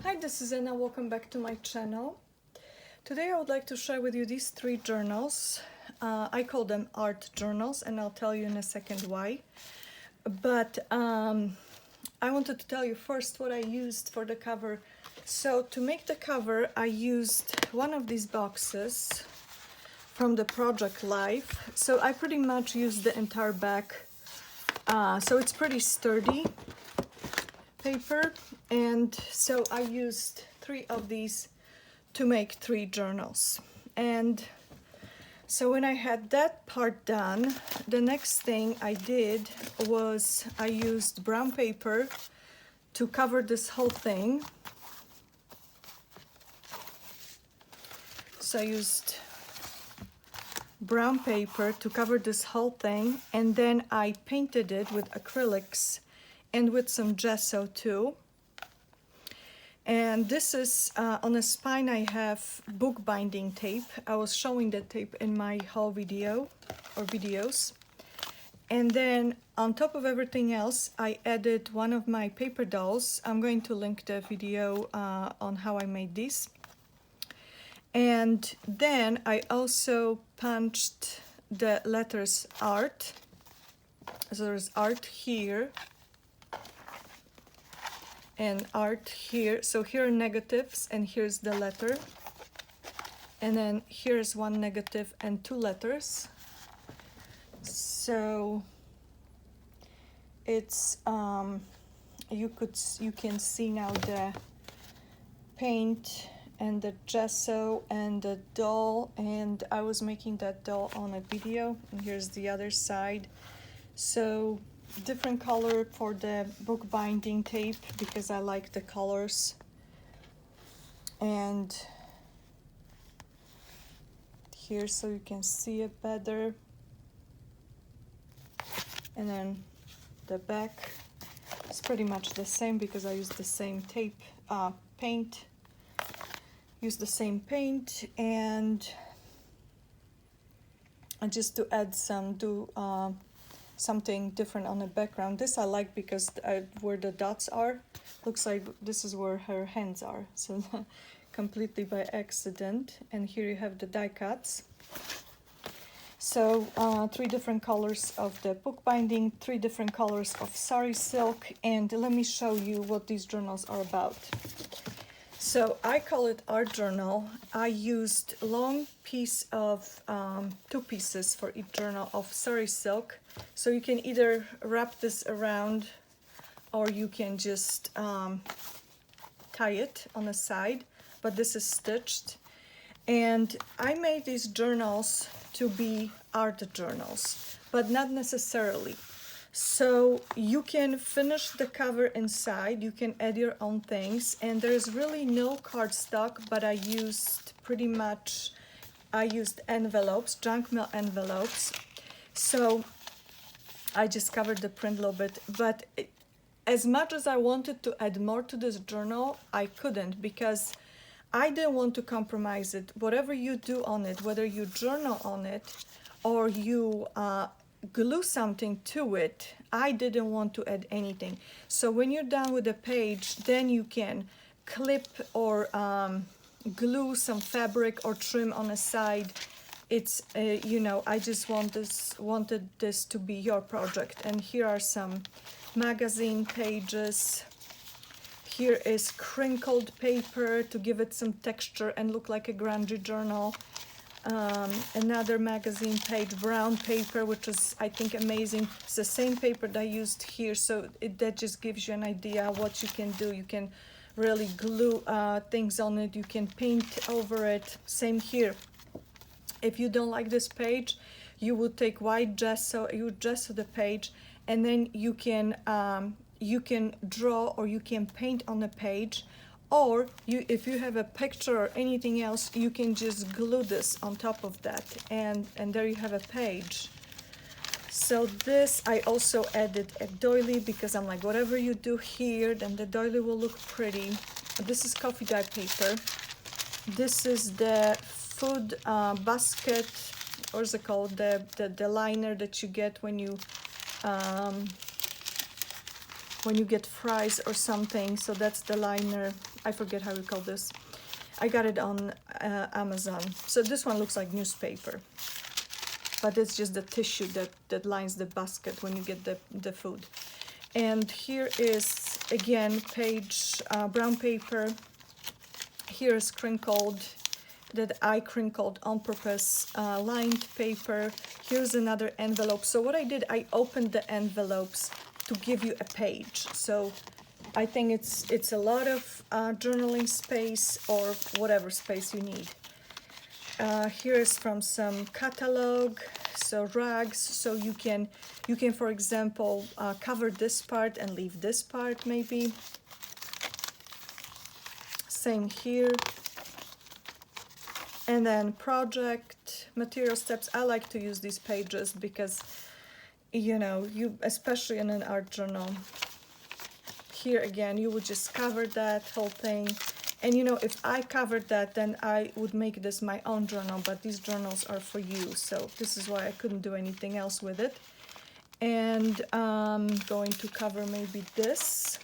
Hi, this is Anna. Welcome back to my channel. Today I would like to share with you these three journals. I call them art journals, and I'll tell you in a second why. But I wanted to tell you first what I used for the cover. So to make the cover, I used one of these boxes from the Project Life. So I pretty much used the entire back. So it's pretty sturdy paper, and so I used three of these to make three journals. And so when I had that part done, the next thing I did was I used brown paper to cover this whole thing. So I used brown paper to cover this whole thing, and then I painted it with acrylics and with some gesso too. And this is on the spine I have bookbinding tape. I was showing that tape in my haul video or videos. And then on top of everything else, I added one of my paper dolls. I'm going to link the video on how I made these. And then I also punched the letters art. So there's art here and art here. So here are negatives, and here's the letter. And then here's one negative and two letters. So it's you can see now the paint and the gesso and the doll, and I was making that doll on a video, and here's the other side. So different color for the bookbinding tape because I like the colors, and here so you can see it better. And then the back is pretty much the same because I used the same tape, paint. Use the same paint, and just to add something different on the background. This I like because where the dots are, looks like this is where her hands are, so completely by accident. And here you have the die cuts. So three different colors of the bookbinding, three different colors of sari silk, and let me show you what these journals are about. So I call it art journal. I used long piece of two pieces for each journal of sari silk. So you can either wrap this around, or you can just tie it on the side, but this is stitched. And I made these journals to be art journals, but not necessarily. So you can finish the cover inside, you can add your own things, and there's really no cardstock, but I used envelopes, junk mail envelopes. So I just covered the print a little bit, but as much as I wanted to add more to this journal, I couldn't because I didn't want to compromise it. Whatever you do on it, whether you journal on it or you glue something to it, I didn't want to add anything. So when you're done with the page, then you can clip or glue some fabric or trim on the side. It's you know, I just wanted this to be your project. And here are some magazine pages. Here is crinkled paper to give it some texture and look like a grungy journal. Another magazine page, brown paper, which is, I think, amazing. It's the same paper that I used here, so that just gives you an idea what you can do. You can really glue things on it. You can paint over it. Same here. If you don't like this page, you would take white gesso, you would gesso the page, and then you can draw or you can paint on the page. Or if you have a picture or anything else, you can just glue this on top of that, and there you have a page. So this, I also added a doily because I'm like, whatever you do here, then the doily will look pretty. This is coffee dye paper. This is the food basket, or is it called, the liner that you get when you get fries or something. So that's the liner I forget how you call this. I got it on Amazon. So this one looks like newspaper, but it's just the tissue that lines the basket when you get the food. And here is again page brown paper. Here is crinkled, that I crinkled on purpose, lined paper. Here's another envelope. So what I did, I opened the envelopes to give you a page. So I think it's a lot of journaling space or whatever space you need. Here is from some catalog, so rags. So you can for example cover this part and leave this part maybe. Same here. And then project material steps. I like to use these pages because, you know, you especially in an art journal. Here again, you would just cover that whole thing. And you know, if I covered that, then I would make this my own journal, but these journals are for you. So this is why I couldn't do anything else with it. And I'm going to cover maybe this.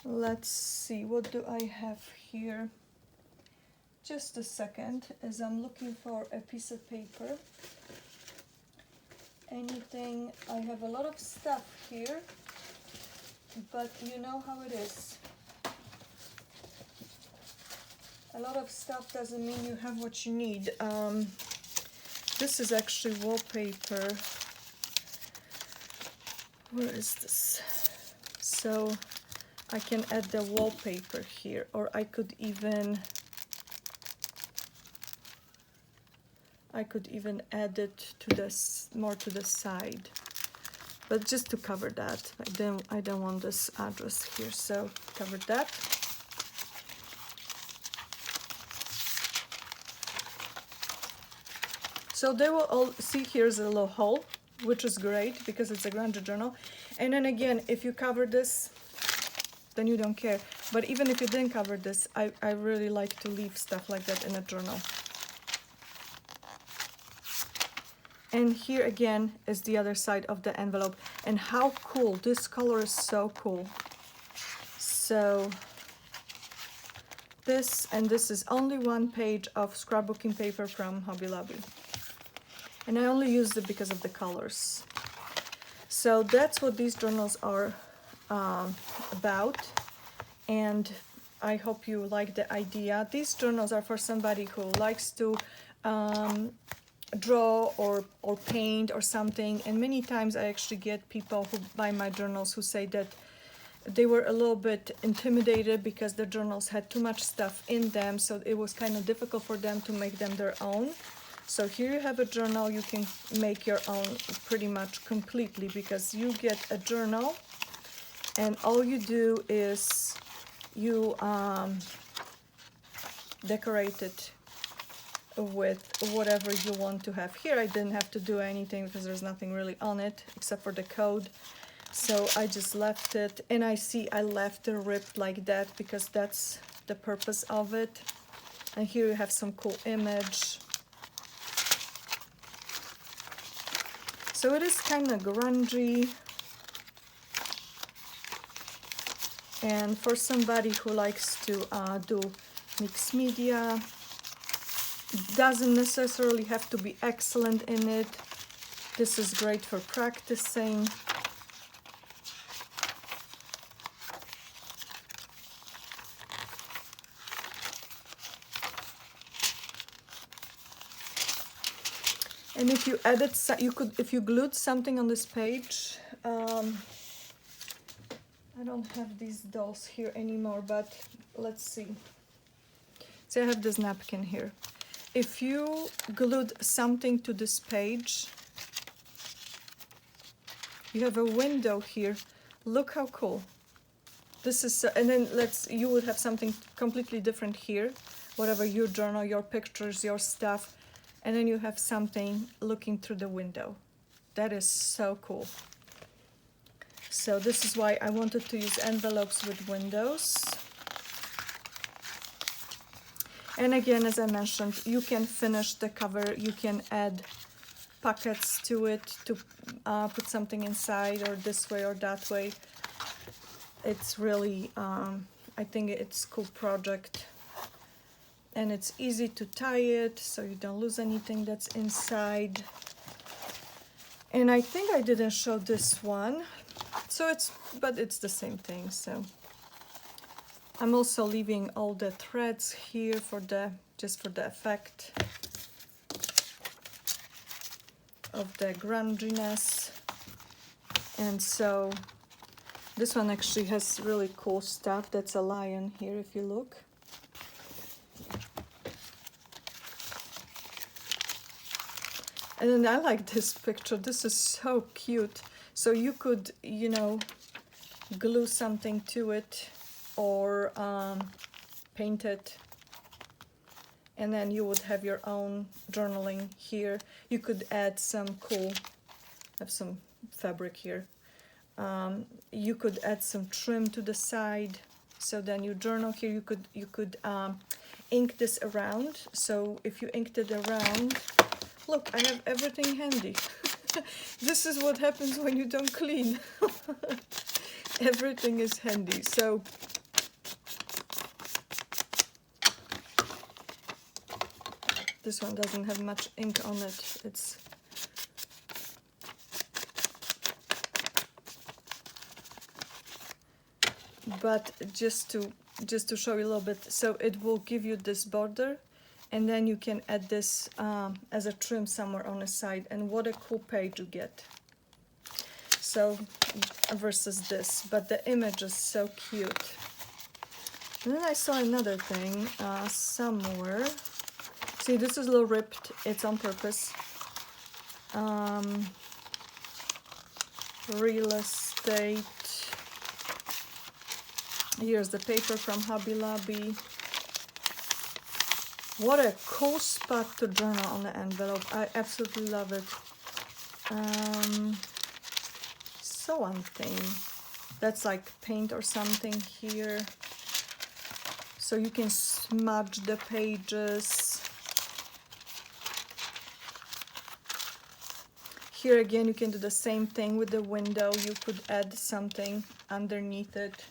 Let's see, what do I have here? Just a second, as I'm looking for a piece of paper. Anything, I have a lot of stuff here, but you know how it is. A lot of stuff doesn't mean you have what you need. This is actually wallpaper. Where is this? So I can add the wallpaper here, or I could even add it to this more to the side, but just to cover that. I don't want this address here, so cover that. So they will all see here's a little hole, which is great because it's a Grungy journal. And then again, if you cover this, then you don't care. But even if you didn't cover this, I really like to leave stuff like that in a journal. And here again is the other side of the envelope. And how cool, this color is so cool. So this, and this is only one page of scrapbooking paper from Hobby Lobby. And I only used it because of the colors. So that's what these journals are about. And I hope you like the idea. These journals are for somebody who likes to draw or paint or something, and many times I actually get people who buy my journals who say that they were a little bit intimidated because the journals had too much stuff in them, so it was kind of difficult for them to make them their own. So here you have a journal, you can make your own pretty much completely, because you get a journal and all you do is you decorate it with whatever you want to have. Here I didn't have to do anything because there's nothing really on it except for the code, so I just left it. And I see I left it ripped like that because that's the purpose of it. And here you have some cool image. So it is kind of grungy, and for somebody who likes to do mixed media, doesn't necessarily have to be excellent in it. This is great for practicing. And if you added, if you glued something on this page, I don't have these dolls here anymore, but let's see. So I have this napkin here. If you glued something to this page, you have a window here. Look how cool. This is, and then you would have something completely different here, whatever your journal, your pictures, your stuff, and then you have something looking through the window. That is so cool. So this is why I wanted to use envelopes with windows. And again, as I mentioned, you can finish the cover, you can add pockets to it to put something inside, or this way or that way. it's really, I think it's a cool project. And it's easy to tie it so you don't lose anything that's inside. And I think I didn't show this one. So but it's the same thing. So I'm also leaving all the threads here just for the effect of the grunginess. And so this one actually has really cool stuff. That's a lion here if you look. And then I like this picture. This is so cute. So you could, you know, glue something to it or paint it. And then you would have your own journaling here. You could add some cool, have some fabric here. You could add some trim to the side. So then you journal here. You could ink this around. So if you inked it around, look, I have everything handy. This is what happens when you don't clean. Everything is handy. So this one doesn't have much ink on it. But just to show you a little bit, so it will give you this border, and then you can add this as a trim somewhere on the side, and what a cool page you get. So versus this, but the image is so cute. And then I saw another thing somewhere. See, this is a little ripped. It's on purpose. Real estate. Here's the paper from Hobby Lobby. What a cool spot to journal on the envelope. I absolutely love it. So one thing. That's like paint or something here. So you can smudge the pages. Here again, you can do the same thing with the window. You could add something underneath it.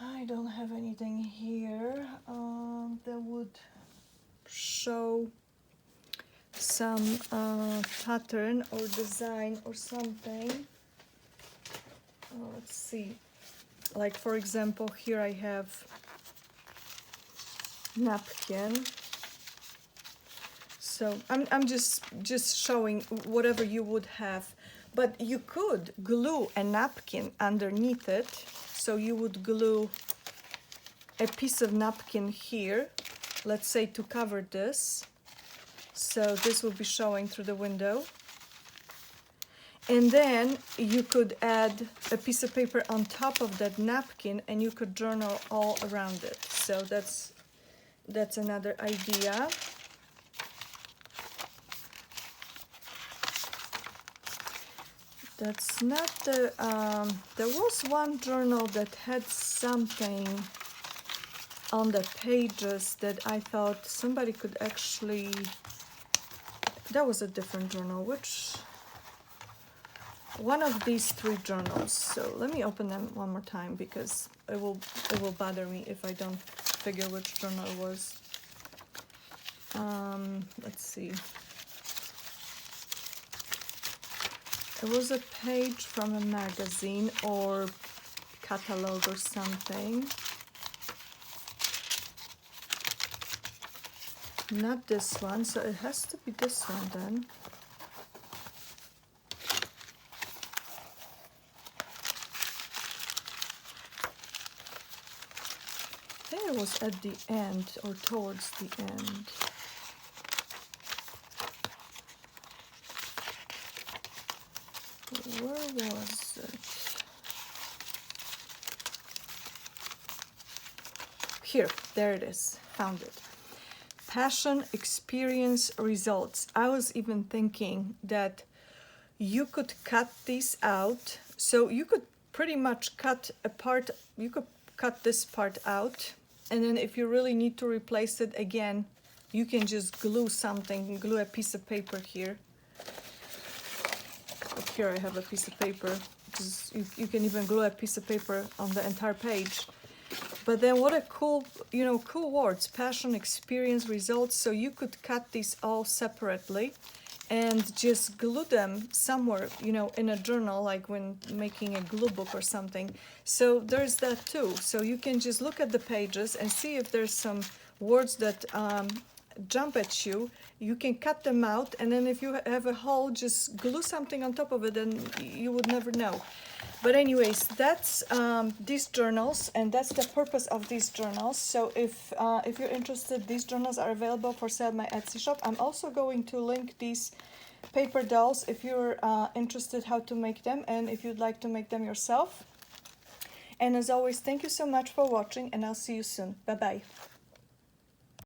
I don't have anything here that would show some pattern or design or something. Let's see. Like for example, here I have napkin. So I'm just showing whatever you would have, but you could glue a napkin underneath it. So you would glue a piece of napkin here, let's say to cover this. So this will be showing through the window. And then you could add a piece of paper on top of that napkin and you could journal all around it. So that's another idea. That's not the, there was one journal that had something on the pages that I thought somebody could actually, that was a different journal, which, one of these three journals. So let me open them one more time because it will bother me if I don't figure which journal it was. Let's see. It was a page from a magazine or catalog or something. Not this one, so it has to be this one then. I think it was at the end or towards the end. Where was it? Here, there it is. Found it. Passion, experience, results. I was even thinking that you could cut these out. So you could pretty much cut a part, you could cut this part out. And then if you really need to replace it again, you can just glue something, glue a piece of paper here. Here I have a piece of paper just you can even glue a piece of paper on the entire page. But then what a cool, cool words, passion, experience, results. So you could cut these all separately and just glue them somewhere, in a journal, like when making a glue book or something. So there's that too. So you can just look at the pages and see if there's some words that jump at you. You can cut them out, and then if you have a hole, just glue something on top of it, and you would never know. But anyways, that's these journals, and that's the purpose of these journals. So if you're interested, these journals are available for sale at my Etsy shop. I'm also going to link these paper dolls if you're interested how to make them, and if you'd like to make them yourself. And as always, thank you so much for watching, and I'll see you soon. Bye bye.